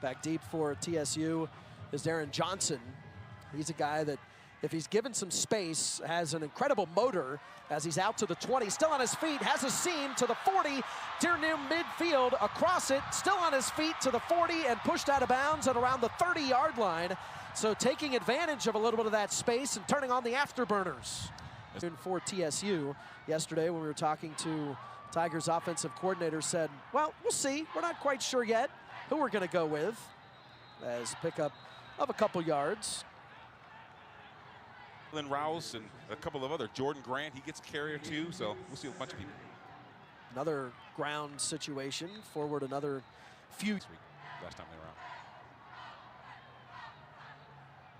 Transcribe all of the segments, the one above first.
Back deep for TSU is Darren Johnson. He's a guy that, if he's given some space, has an incredible motor as he's out to the 20, still on his feet, has a seam to the 40, near midfield, across it, still on his feet to the 40 and pushed out of bounds at around the 30-yard line. So taking advantage of a little bit of that space and turning on the afterburners. For TSU yesterday when we were talking to Tigers offensive coordinator said, well, we'll see. We're not quite sure yet who we're going to go with, as pickup of a couple yards. Rouse and a couple of other. Jordan Grant, he gets a carry or two, so we'll see a bunch of people. Another ground situation, forward another few. Last time they were out.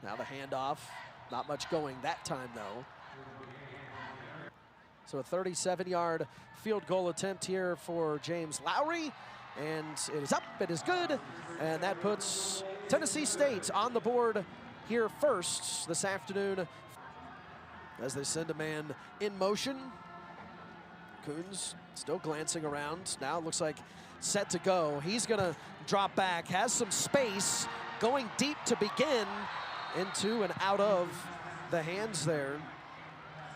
Now the handoff, not much going that time though. So a 37-yard field goal attempt here for James Lowry, and it is up, it is good, and that puts Tennessee State on the board here first this afternoon as they send a man in motion. Coons still glancing around. Now it looks like set to go. He's gonna drop back, has some space, going deep to begin, into and out of the hands there,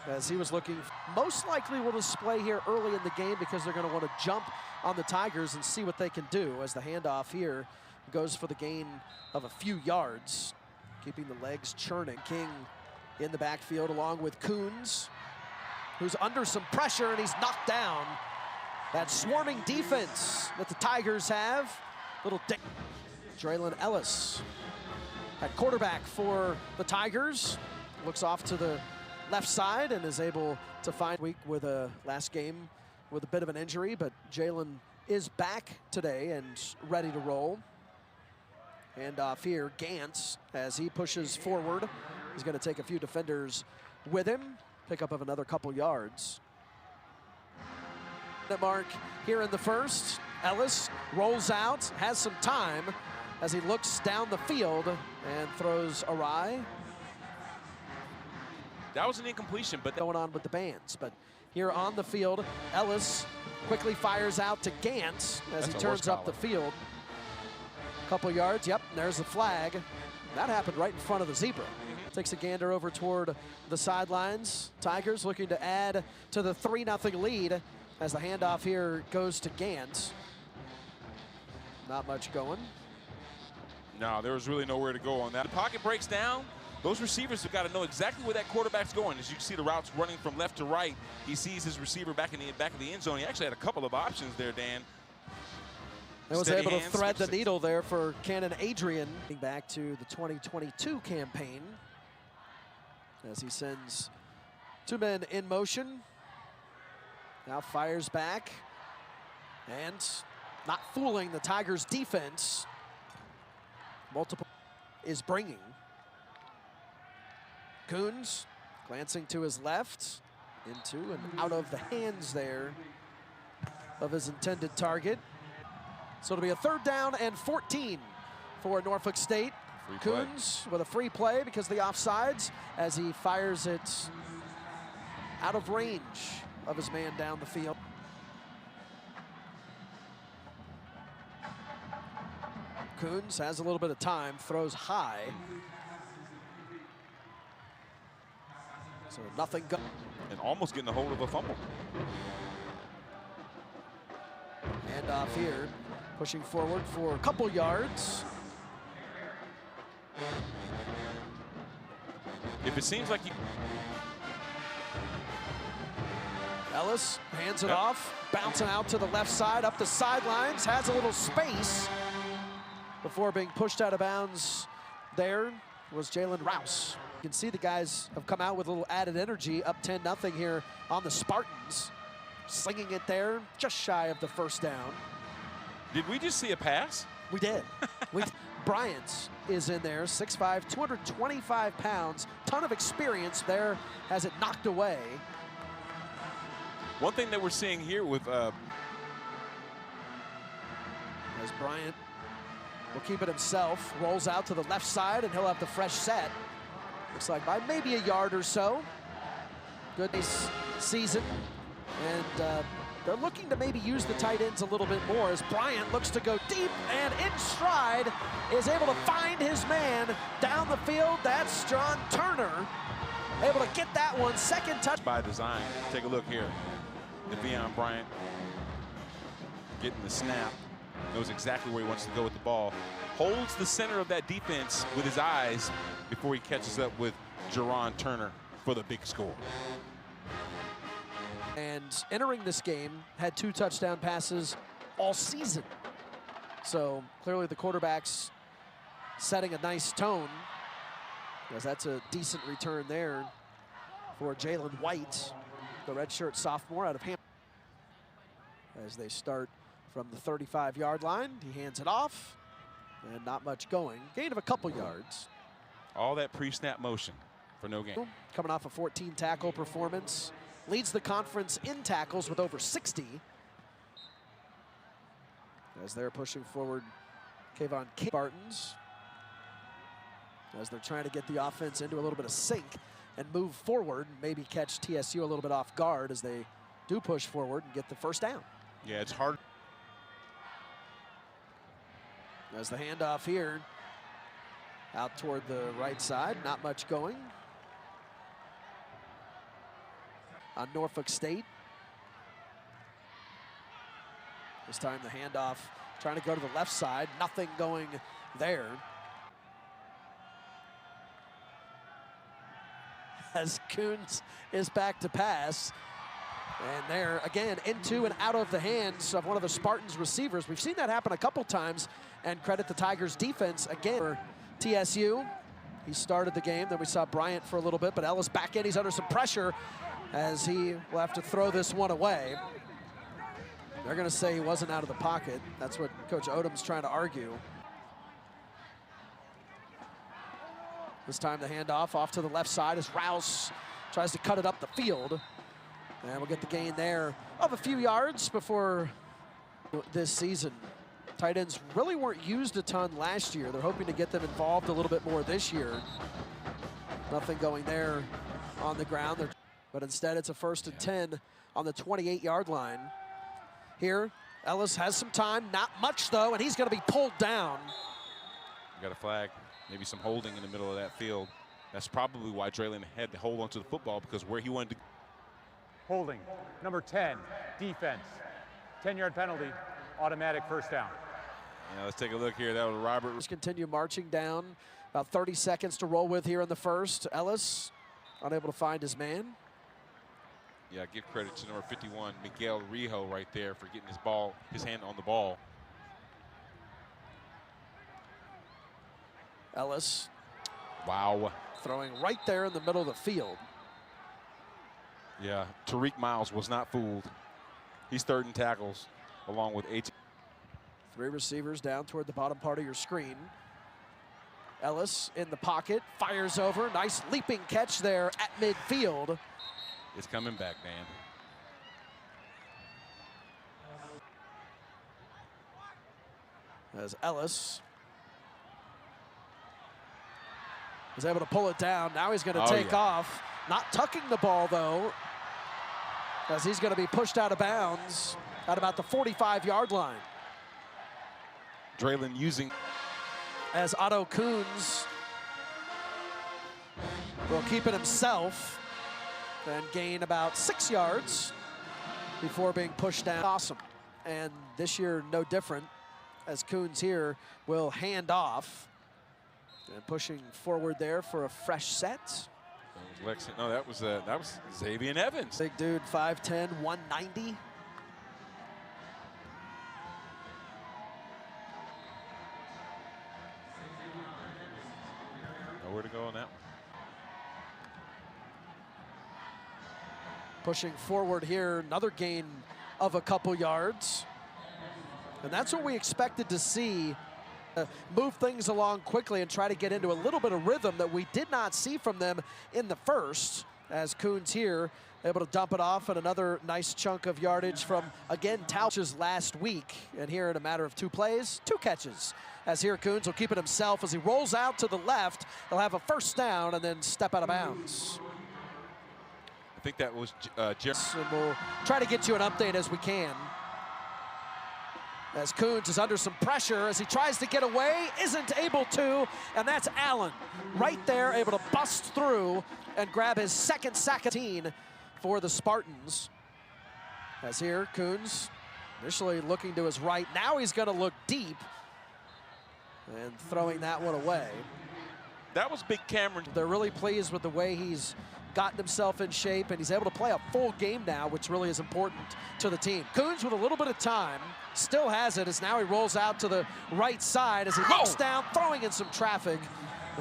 as he was looking. Most likely will display here early in the game because they're gonna want to jump on the Tigers and see what they can do, as the handoff here goes for the gain of a few yards, keeping the legs churning. King in the backfield along with Coons, who's under some pressure, and he's knocked down. That swarming defense that the Tigers have. Draylon Ellis at quarterback for the Tigers. Looks off to the left side and is able to find week with a last game with a bit of an injury, but Jalen is back today and ready to roll. Handoff here, Gantz, as he pushes forward. He's going to take a few defenders with him. Pickup of another couple yards. The mark here in the first. Ellis rolls out, has some time as he looks down the field and throws awry. That was an incompletion, but going on with the bands. But here on the field, Ellis quickly fires out to Gantz as he turns up the field. Couple yards, yep, there's the flag. That happened right in front of the zebra. Takes a gander over toward the sidelines. Tigers looking to add to the 3-0 lead as the handoff here goes to Gantz. Not much going. No, there was really nowhere to go on that. The pocket breaks down. Those receivers have got to know exactly where that quarterback's going. As you can see, the routes running from left to right. He sees his receiver back in the back of the end zone. He actually had a couple of options there, Dan. And was able to thread the needle there for Cannon Adrian. Back to the 2022 campaign as he sends two men in motion. Now fires back and not fooling the Tigers defense. Multiple is bringing. Coons glancing to his left, into and out of the hands there of his intended target. So it'll be a 3rd down and 14 for Norfolk State. Coons with a free play because of the offsides as he fires it out of range of his man down the field. Coons has a little bit of time, throws high. So nothing go. And almost getting a hold of a fumble. Handoff here, pushing forward for a couple yards. If it seems like you... Ellis hands it off, bouncing out to the left side, up the sidelines, has a little space before being pushed out of bounds. There was Jalen Rouse. You can see the guys have come out with a little added energy, up 10-0 here on the Spartans. Slinging it there, just shy of the 1st down. Did we just see a pass? We did. Bryant is in there, 6'5", 225 pounds, ton of experience there, has it knocked away. One thing that we're seeing here with... As Bryant will keep it himself, rolls out to the left side, and he'll have the fresh set. Looks like by maybe a yard or so. Good season, and They're looking to maybe use the tight ends a little bit more as Bryant looks to go deep and in stride is able to find his man down the field. That's John Turner, able to get that one. Second touch. By design. Take a look here. De'Veon Bryant getting the snap. Knows exactly where he wants to go with the ball. Holds the center of that defense with his eyes before he catches up with John Turner for the big score. And entering this game, had 2 touchdown passes all season. So clearly the quarterback's setting a nice tone, because that's a decent return there for Jalen White, the redshirt sophomore out of Hampton. As they start from the 35-yard line, he hands it off, and not much going. Gain of a couple yards. All that pre-snap motion for no gain. Coming off a 14 tackle performance. Leads the conference in tackles with over 60. As they're pushing forward, Kayvon Spartans. As they're trying to get the offense into a little bit of sync and move forward, and maybe catch TSU a little bit off guard as they do push forward and get the first down. Yeah, it's hard. As the handoff here, out toward the right side, not much going. On Norfolk State. This time the handoff, trying to go to the left side, nothing going there. As Coons is back to pass. And there, again, into and out of the hands of one of the Spartans receivers. We've seen that happen a couple times, and credit the Tigers defense again for TSU. He started the game, then we saw Bryant for a little bit, but Ellis back in, he's under some pressure as he will have to throw this one away. They're gonna say he wasn't out of the pocket. That's what Coach Odom's trying to argue. This time the handoff off to the left side as Rouse tries to cut it up the field. And we'll get the gain there of a few yards before this season. Tight ends really weren't used a ton last year. They're hoping to get them involved a little bit more this year. Nothing going there on the ground. But instead it's a 1st and 10 on the 28-yard line. Here, Ellis has some time, not much though, and he's gonna be pulled down. Got a flag, maybe some holding in the middle of that field. That's probably why Draylen had to hold onto the football, because where he wanted to. Holding, number 10, defense. 10-yard penalty, automatic first down. Yeah, let's take a look here. That was Robert. Let's continue marching down. About 30 seconds to roll with here in the first. Ellis unable to find his man. Yeah, give credit to number 51, Miguel Rijo, right there for getting his hand on the ball. Ellis. Wow. Throwing right there in the middle of the field. Yeah, Tariq Miles was not fooled. He's 3rd in tackles, along with 8. 3 receivers down toward the bottom part of your screen. Ellis in the pocket, fires over. Nice leaping catch there at midfield. It's coming back, man. As Ellis is able to pull it down. Now he's going to take off. Not tucking the ball, though, as he's going to be pushed out of bounds at about the 45-yard line. Draylen using. As Otto Coons will keep it himself and gain about 6 yards before being pushed down. Awesome. And this year, no different, as Coons here will hand off. And pushing forward there for a fresh set. No, that was Xavier Evans. Big dude, 5'10", 190. Nowhere to go on that one. Pushing forward here, another gain of a couple yards. And that's what we expected to see. Move things along quickly and try to get into a little bit of rhythm that we did not see from them in the first, as Coons here able to dump it off, and another nice chunk of yardage from, again, Tauch's last week. And here in a matter of 2 plays, 2 catches. As here Coons will keep it himself as he rolls out to the left. He'll have a first down and then step out of bounds. think that was Jeremy. And we'll try to get you an update as we can. As Coons is under some pressure as he tries to get away, isn't able to, and that's Allen right there, able to bust through and grab his second sack of 18 for the Spartans. As here, Coons initially looking to his right. Now he's going to look deep and throwing that one away. That was Big Cameron. They're really pleased with the way he's gotten himself in shape, and he's able to play a full game now, which really is important to the team. Coons with a little bit of time, still has it as now he rolls out to the right side as he looks down, throwing in some traffic.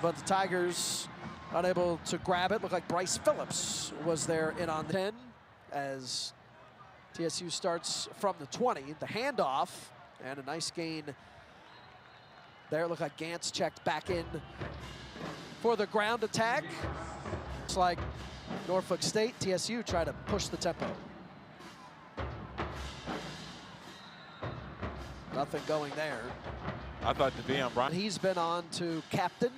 But the Tigers unable to grab it. Looked like Bryce Phillips was there in on the 10 as TSU starts from the 20. The handoff and a nice gain there. Looked like Gantz checked back in for the ground attack. It's like Norfolk State, TSU try to push the tempo. Nothing going there. I thought De'Vion Bryant. He's been on to captain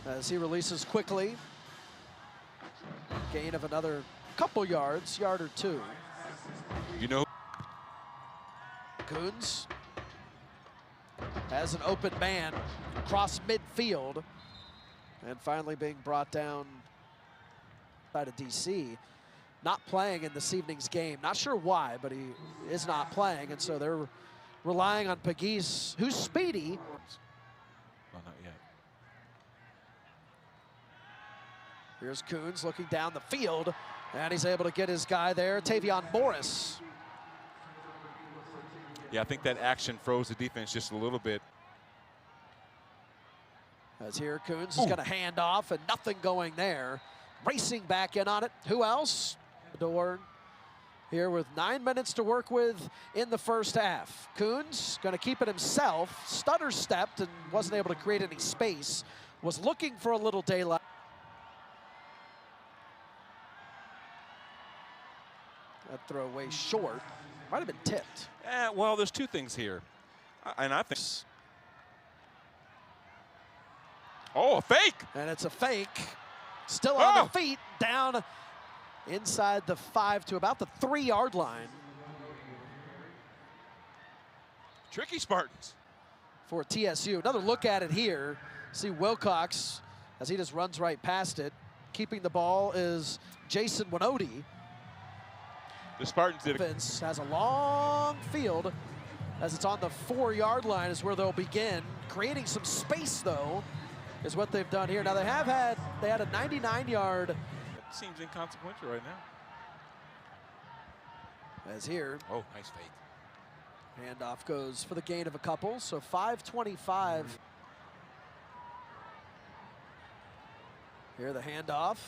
as he releases quickly. Gain of another couple yards, yard or two. You know. Coons has an open man across midfield and finally being brought down by the DC. Not playing in this evening's game. Not sure why, but he is not playing, and so they're relying on Pegues, who's speedy. Well, not yet. Here's Coons looking down the field, and he's able to get his guy there, Tavion Morris. Yeah, I think that action froze the defense just a little bit. As here, Coons is going to hand off, and nothing going there. Racing back in on it. Who else? Door here with 9 minutes to work with in the first half. Coons going to keep it himself. Stutter stepped and wasn't able to create any space. Was looking for a little daylight. That throw way short. Might have been tipped. Well, there's two things here. And I think... Oh, a fake! And it's a fake. Still on the feet, down inside the 5 to about the 3-yard line. Tricky Spartans. For TSU. Another look at it here. See Wilcox as he just runs right past it. Keeping the ball is Jason Winoti. The Spartans did. Offense has a long field as it's on the 4-yard line is where they'll begin. Creating some space though is what they've done here. Now they had a 99-yard. It seems inconsequential right now. As here. Oh, nice fake. Handoff goes for the gain of a couple, so 5:25. Here the handoff,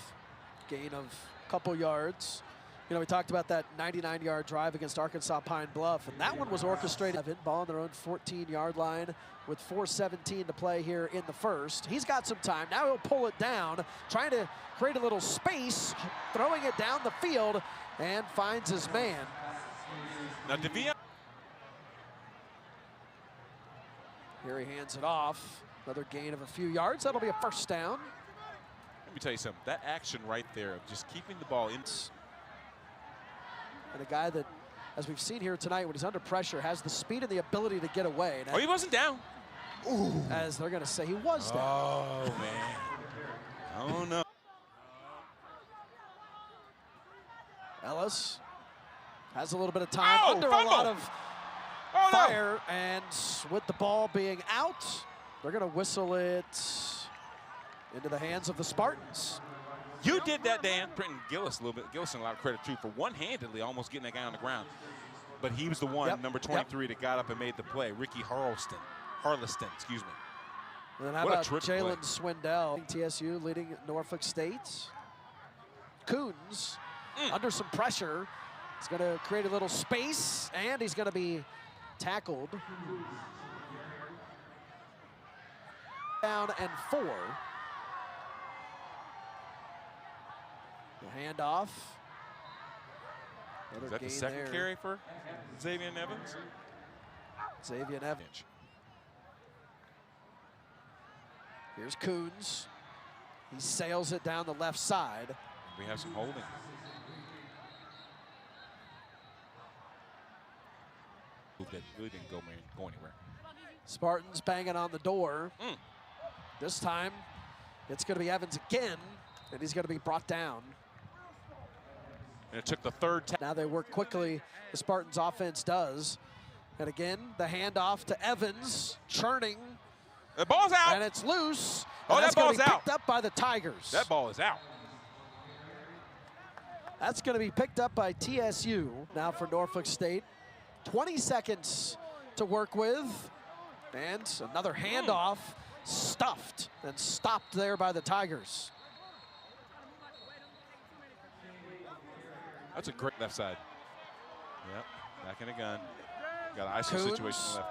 gain of a couple yards. You know, we talked about that 99-yard drive against Arkansas Pine Bluff, and that one was orchestrated. Ball on their own 14-yard line with 4:17 to play here in the first. He's got some time. Now he'll pull it down, trying to create a little space, throwing it down the field, and finds his man. Now, De'Vion. Here he hands it off. Another gain of a few yards. That'll be a first down. Let me tell you something. That action right there of just keeping the ball in. And a guy that, as we've seen here tonight, when he's under pressure, has the speed and the ability to get away. Oh, he wasn't down. Ooh. As they're going to say, he was down. Oh, man. Oh, no. Ellis has a little bit of time under fumble. a lot of Oh, fire, and with the ball being out, they're going to whistle it into the hands of the Spartans. You did that, Dan. Brenton Gillis, a little bit. Gillison, a lot of credit, too, for one-handedly almost getting that guy on the ground. But he was the one, number 23, that got up and made the play. Ricky Harleston, excuse me. And then how about Jalen Swindell, TSU leading Norfolk State. Coons under some pressure. He's going to create a little space, and he's going to be tackled. Down and 4. The handoff. Is that the second carry for Xavier Evans? Xavier Evans. Here's Coons. He sails it down the left side. We have some holding. That really didn't go anywhere. Spartans banging on the door. This time, it's going to be Evans again, and he's going to be brought down. And it took the third. Now they work quickly. The Spartans offense does. And again, the handoff to Evans, churning. The ball's out. And it's loose. Oh, and that ball's out. picked up by the Tigers. That ball is out. That's going to be picked up by TSU. Now for Norfolk State. 20 seconds to work with. And another handoff, stuffed and stopped there by the Tigers. That's a great left side. Yep, back in the gun. Got an ISO situation left.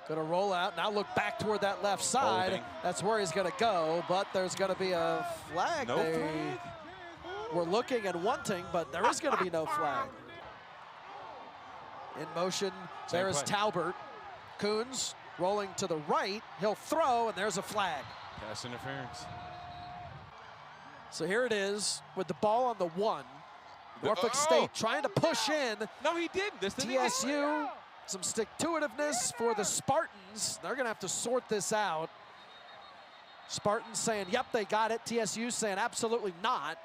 Gonna roll out, now look back toward that left side. Holding. That's where he's gonna go, but there's gonna be a flag. No flag? We're looking and wanting, but there is gonna be no flag. In motion, there is Talbert. Coons rolling to the right. He'll throw, and there's a flag. Pass interference. So here it is with the ball on the 1. Norfolk State trying to push in. No, he didn't. TSU, some stick-to-itiveness for the Spartans. They're going to have to sort this out. Spartans saying, yep, they got it. TSU saying, absolutely not.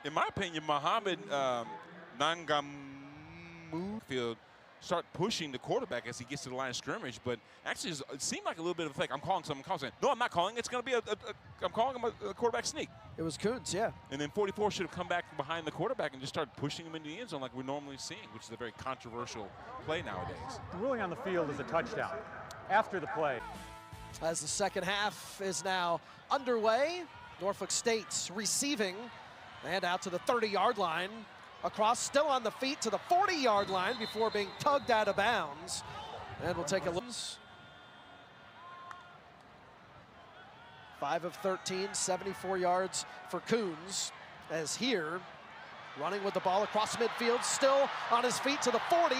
In my opinion, Muhammad Nangamu field start pushing the quarterback as he gets to the line of scrimmage, but actually it seemed like a little bit of a fake. I'm calling something. No, I'm not calling. It's going to be I'm calling him a quarterback sneak. It was Coons, yeah. And then 44 should have come back from behind the quarterback and just started pushing him into the end zone like we're normally seeing, which is a very controversial play nowadays. The ruling on the field is a touchdown. After the play. As the second half is now underway, Norfolk State's receiving and out to the 30-yard line. Across, still on the feet to the 40-yard line before being tugged out of bounds. And we'll take a look. 5 of 13, 74 yards for Coons. As here, running with the ball across midfield, still on his feet to the 40,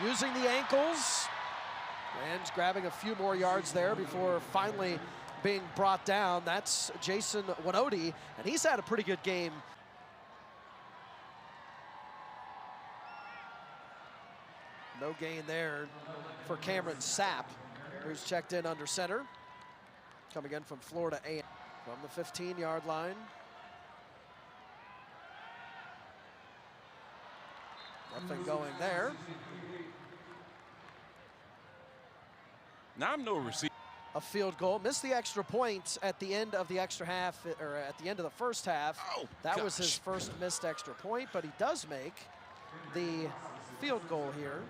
using the ankles, and grabbing a few more yards there before finally being brought down. That's Jason Winoti, and he's had a pretty good game. No gain there for Cameron Sapp, who's checked in under center. Coming in from Florida A from the 15-yard line. Nothing going there. Now I'm no receiver. A field goal. Missed the extra point at the end of the extra half, or at the end of the first half. That was his first missed extra point, but he does make the field goal here.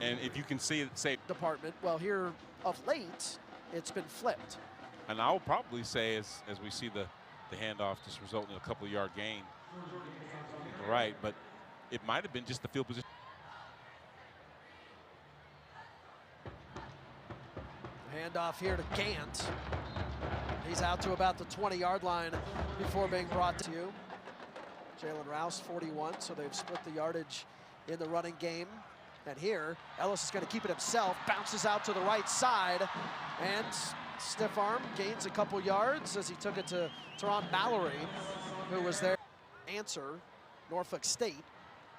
And if you can see it, say department, well, here of late, it's been flipped. And I'll probably say as we see the handoff just resulting in a couple of yard gain. Right, but it might have been just the field position. Handoff here to Gant. He's out to about the 20-yard line before being brought to you. Jalen Rouse, 41, so they've split the yardage in the running game. And here, Ellis is going to keep it himself, bounces out to the right side, and stiff arm gains a couple yards as he took it to Teron Mallory, who was there. Answer, Norfolk State,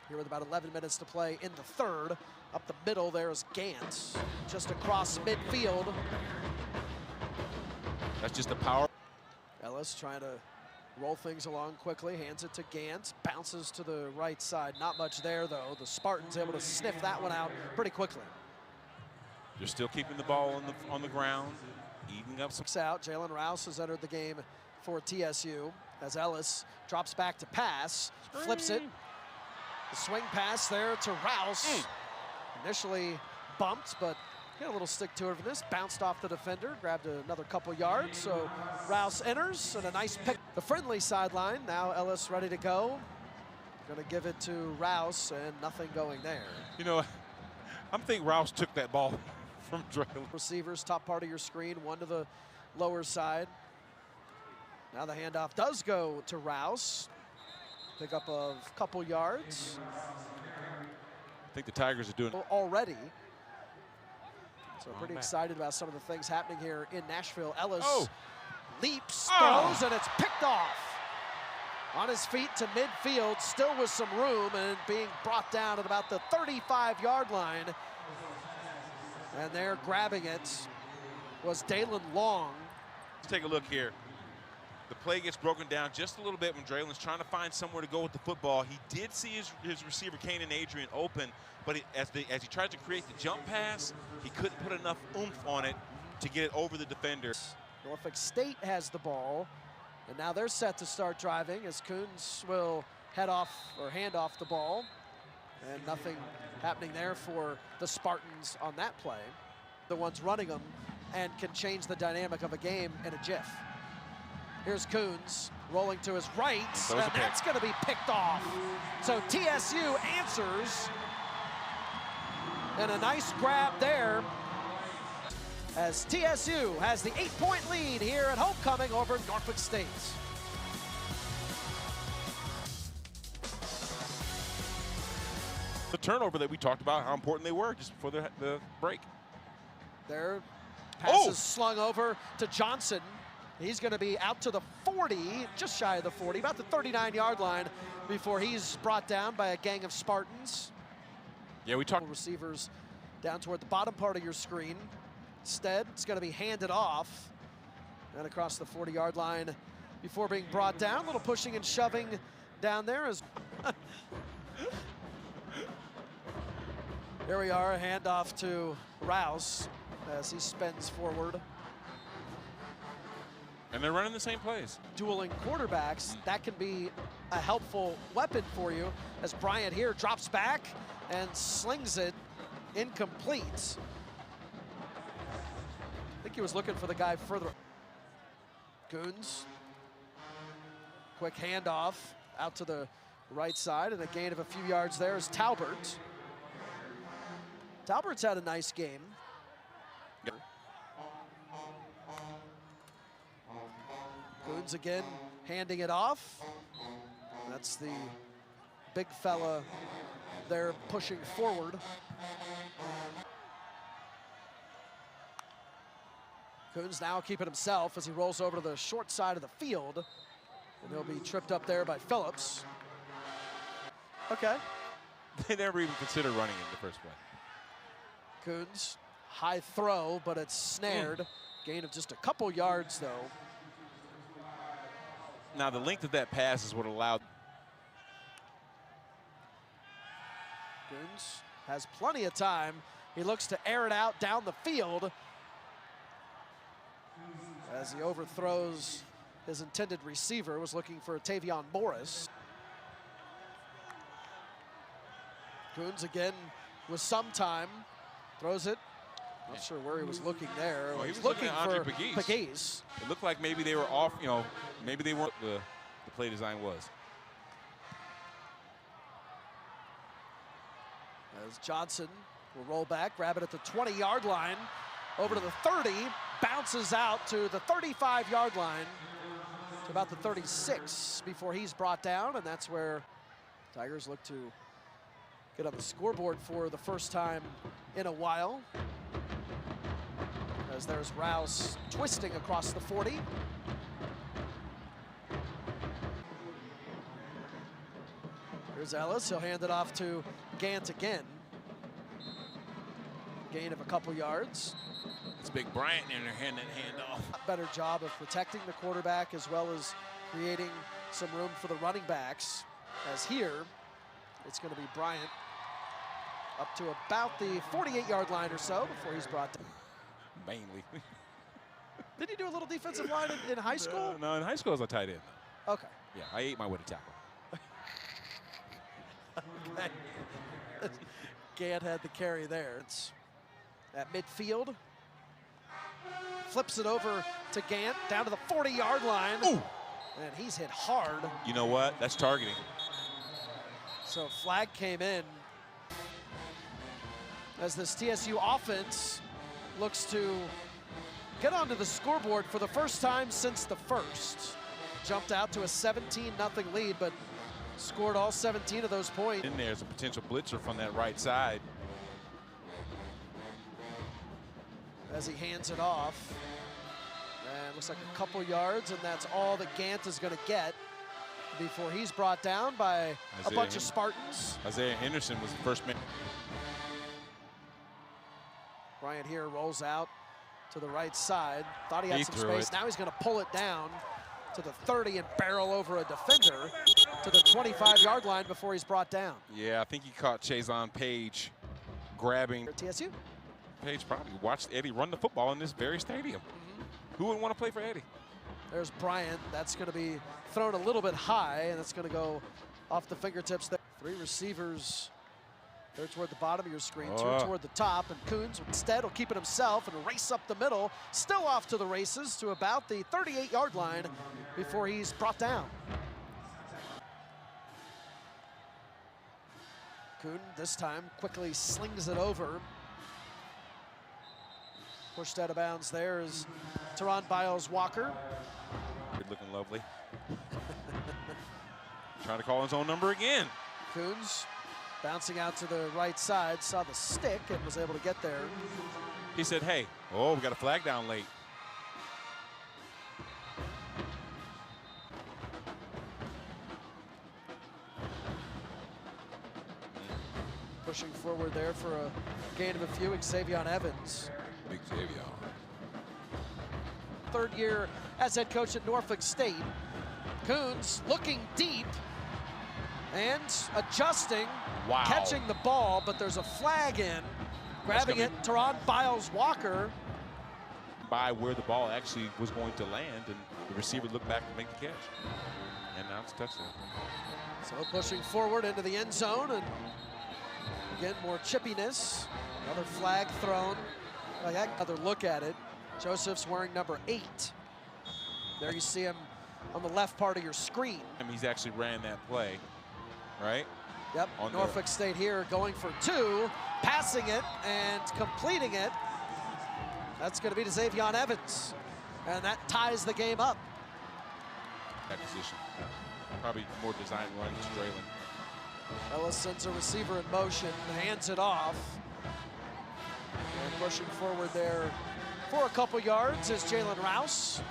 here with about 11 minutes to play in the third. Up the middle, there's Gant, just across midfield. That's just a power. Ellis trying to roll things along quickly, hands it to Gant, bounces to the right side. Not much there, though. The Spartans able to sniff that one out pretty quickly. They're still keeping the ball on the ground, eating up some. Out. Jalen Rouse has entered the game for TSU as Ellis drops back to pass, flips it. The swing pass there to Rouse. Initially bumped, but get a little stick to it for this. Bounced off the defender, grabbed another couple yards. So Rouse enters and a nice pick. The friendly sideline, now Ellis ready to go. Gonna give it to Rouse and nothing going there. You know, I'm thinking Rouse took that ball from Drake. Receivers, top part of your screen, one to the lower side. Now the handoff does go to Rouse. Pick up a couple yards. I think the Tigers are doing already. So pretty excited about some of the things happening here in Nashville. Ellis leaps, throws, and it's picked off. On his feet to midfield, still with some room, and being brought down at about the 35-yard line. And there grabbing it was Dalen Long. Let's take a look here. The play gets broken down just a little bit when Draylon's trying to find somewhere to go with the football. He did see his receiver, Kanan Adrian, open, but as he tried to create the jump pass, he couldn't put enough oomph on it to get it over the defender. Norfolk State has the ball, and now they're set to start driving as Coons will hand off the ball, and nothing happening there for the Spartans on that play. The ones running them and can change the dynamic of a game in a jiff. Here's Coons rolling to his right, and that's going to be picked off. So TSU answers, and a nice grab there as TSU has the 8-point lead here at homecoming over Norfolk State. The turnover that we talked about, how important they were just before the break. Their pass is slung over to Johnson. He's going to be out to the 40, just shy of the 40, about the 39-yard line before he's brought down by a gang of Spartans. Yeah, we talked receivers down toward the bottom part of your screen. Instead, it's going to be handed off and across the 40-yard line before being brought down. A little pushing and shoving down there as here we are, a handoff to Rouse as he spins forward. And they're running the same plays. Dueling quarterbacks, that can be a helpful weapon for you as Bryant here drops back and slings it incomplete. I think he was looking for the guy further. Coons, quick handoff out to the right side, and a gain of a few yards there is Talbert. Talbert's had a nice game. Coons again handing it off. That's the big fella there pushing forward. Coons now keeping himself as he rolls over to the short side of the field. And he'll be tripped up there by Phillips. Okay. They never even considered running it in the first play. Coons, high throw, but it's snared. Gain of just a couple yards, though. Now, the length of that pass is what allowed. Coons has plenty of time. He looks to air it out down the field as he overthrows his intended receiver. Was looking for Tavion Morris. Coons again with some time. Throws it. Not sure where he was looking there. Well, he was looking for Pegues. It looked like maybe they were off, maybe they weren't the play design was. As Johnson will roll back, grab it at the 20-yard line, over to the 30, bounces out to the 35-yard line, to about the 36 before he's brought down, and that's where Tigers look to get on the scoreboard for the first time in a while. As there's Rouse twisting across the 40. Here's Ellis, he'll hand it off to Gant again. Gain of a couple yards. It's Big Bryant in there handing that handoff. Better job of protecting the quarterback as well as creating some room for the running backs. As here, it's going to be Bryant up to about the 48-yard line or so before he's brought down. Mainly. Did you do a little defensive line in high school? No, in high school I was a tight end. Okay. Yeah, I ate my way to tackle. Okay. Gant had the carry there. It's at midfield. Flips it over to Gant, down to the 40-yard line. Ooh. And he's hit hard. You know what? That's targeting. So flag came in as this TSU offense looks to get onto the scoreboard for the first time since the first. Jumped out to a 17-0 lead, but scored all 17 of those points. In there's a potential blitzer from that right side. As he hands it off. And looks like a couple yards, and that's all that Gant is going to get. before he's brought down by a bunch of Spartans. Isaiah Henderson was the first man. Bryant here rolls out to the right side. Thought he had some space. Now he's going to pull it down to the 30 and barrel over a defender to the 25-yard line before he's brought down. Yeah, I think he caught Chazon Page grabbing. TSU. Page probably watched Eddie run the football in this very stadium. Who wouldn't want to play for Eddie? There's Bryant. That's going to be thrown a little bit high, and it's going to go off the fingertips there. 3 receivers. They're toward the bottom of your screen, 2 toward the top, and Coons instead will keep it himself and race up the middle, still off to the races to about the 38-yard line before he's brought down. Coon this time quickly slings it over. Pushed out of bounds there is Teron Biles-Walker. Looking lovely. Trying to call his own number again. Coons bouncing out to the right side, saw the stick and was able to get there. He said, hey, we got a flag down late. Pushing forward there for a gain of a few, Xavier Evans. Big Xavier. 3rd year as head coach at Norfolk State. Coons looking deep and adjusting, catching the ball, but there's a flag in. Grabbing it, Teron Biles-Walker. By where the ball actually was going to land, and the receiver looked back to make the catch. And now it's a touchdown. So pushing forward into the end zone, and again, more chippiness. Another flag thrown. Like that, another look at it. Joseph's wearing number 8. There you see him on the left part of your screen. He's actually ran that play, right? Yep, Norfolk State here going for 2, passing it and completing it. That's going to be to Xavier Evans, and that ties the game up. That position, probably more design runs to Draylon. Ellis sends a receiver in motion, hands it off. And pushing forward there for a couple yards is Jalen Rouse,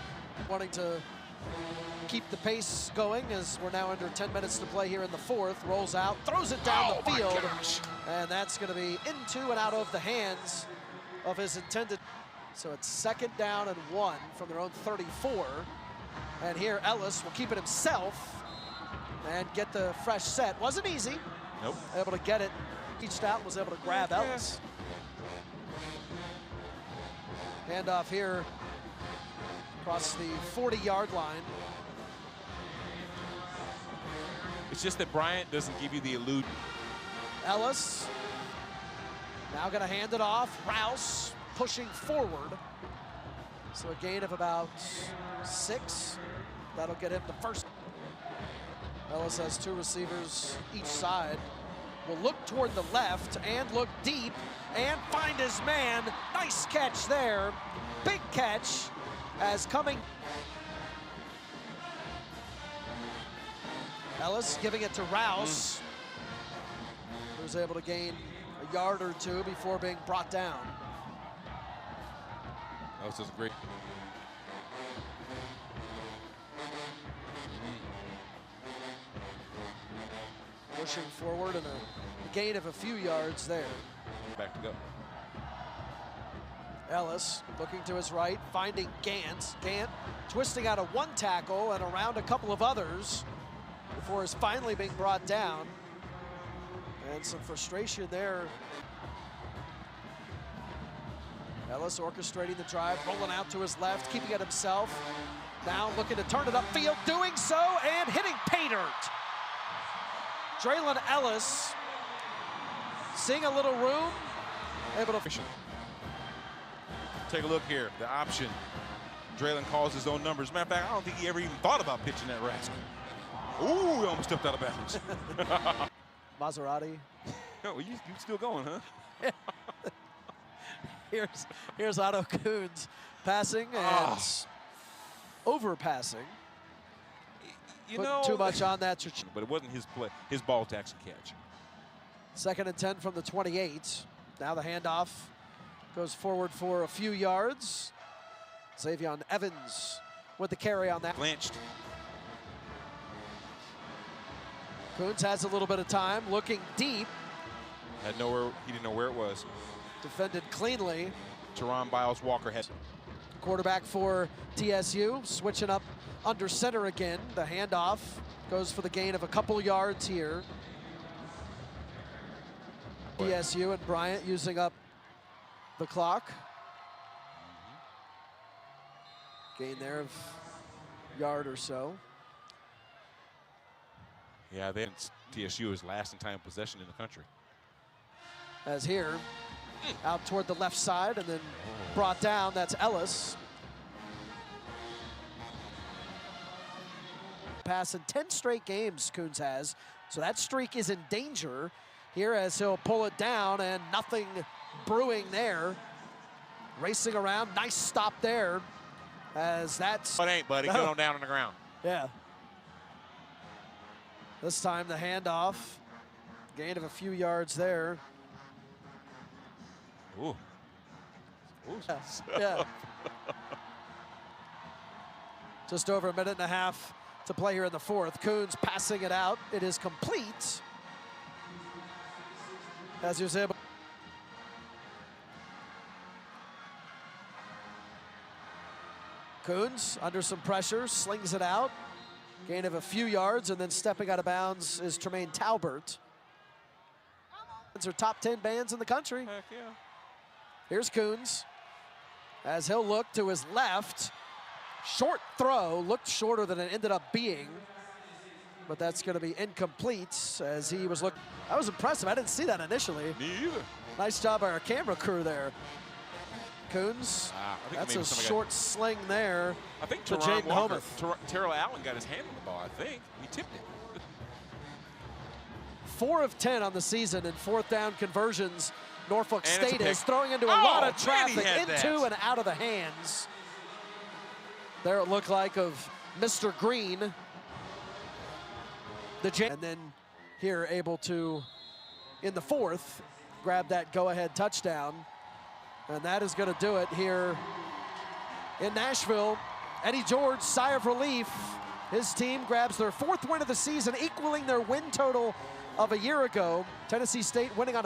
wanting to keep the pace going as we're now under 10 minutes to play here in the 4th. Rolls out, throws it down the field, and that's going to be into and out of the hands of his intended. So it's 2nd down and 1 from their own 34. And here Ellis will keep it himself and get the fresh set. Wasn't easy. Nope. Able to get it, reached out, was able to grab Ellis. Handoff here across the 40-yard line. It's just that Bryant doesn't give you the elude. Ellis now going to hand it off. Rouse pushing forward. So a gain of about 6. That'll get him the first. Ellis has 2 receivers each side. Will look toward the left and look deep and find his man. Nice catch there. Big catch as coming. Ellis giving it to Rouse, who was able to gain a yard or 2 before being brought down. That was just great. Pushing forward and a gain of a few yards there. Back to go. Ellis looking to his right, finding Gant. Gant twisting out of 1 tackle and around a couple of others before he's finally being brought down. And some frustration there. Ellis orchestrating the drive, rolling out to his left, keeping it himself. Now looking to turn it upfield, doing so, and hitting pay dirt. Draylon Ellis seeing a little room, able to. Take a look here, the option. Draylon calls his own numbers. Matter of fact, I don't think he ever even thought about pitching that rascal. Ooh, he almost stepped out of bounds. Maserati. Oh, you still going, huh? Here's Otto Coons passing and overpassing. Put too much on that. But it wasn't his play, his ball to actually catch. 2nd and 10 from the 28. Now the handoff goes forward for a few yards. Xavier Evans with the carry on that. Blanched. Coons has a little bit of time, looking deep. He didn't know where it was. Defended cleanly. Teron Biles Walker has. Quarterback for TSU, switching up under center again. The handoff goes for the gain of a couple yards here. TSU and Bryant using up the clock. Gain there of yard or so. Yeah, TSU is last in time of possession in the country. As here, out toward the left side and then brought down, that's Ellis. Pass in 10 straight games, Coons has, so that streak is in danger here as he'll pull it down, and nothing brewing there. Racing around, nice stop there as that's... It ain't, buddy, get on down on the ground. Yeah. This time the handoff, gain of a few yards there. Ooh. Ooh. Yeah. Just over a minute and a half to play here in the fourth. Coons passing it out. It is complete. As he was able. Coons under some pressure, slings it out. Gain of a few yards, and then stepping out of bounds is Tremaine Talbert. These are top 10 bands in the country. Heck yeah. Here's Coons as he'll look to his left. Short throw, looked shorter than it ended up being, but that's going to be incomplete as he was looking. That was impressive. I didn't see that initially. Me either. Nice job by our camera crew there. Coons, that's a short sling there. I think to Teron Jaden Walker, Homuth. Terrell Allen got his hand on the ball, I think. He tipped it. 4 of 10 on the season in fourth down conversions. Norfolk And State is throwing into a lot of traffic, into and out of the hands. There it looked like of Mr. Green. And then here able to, in the fourth, grab that go-ahead touchdown. And that is going to do it here in Nashville. Eddie George, sigh of relief. His team grabs their 4th win of the season, equaling their win total of a year ago. Tennessee State winning on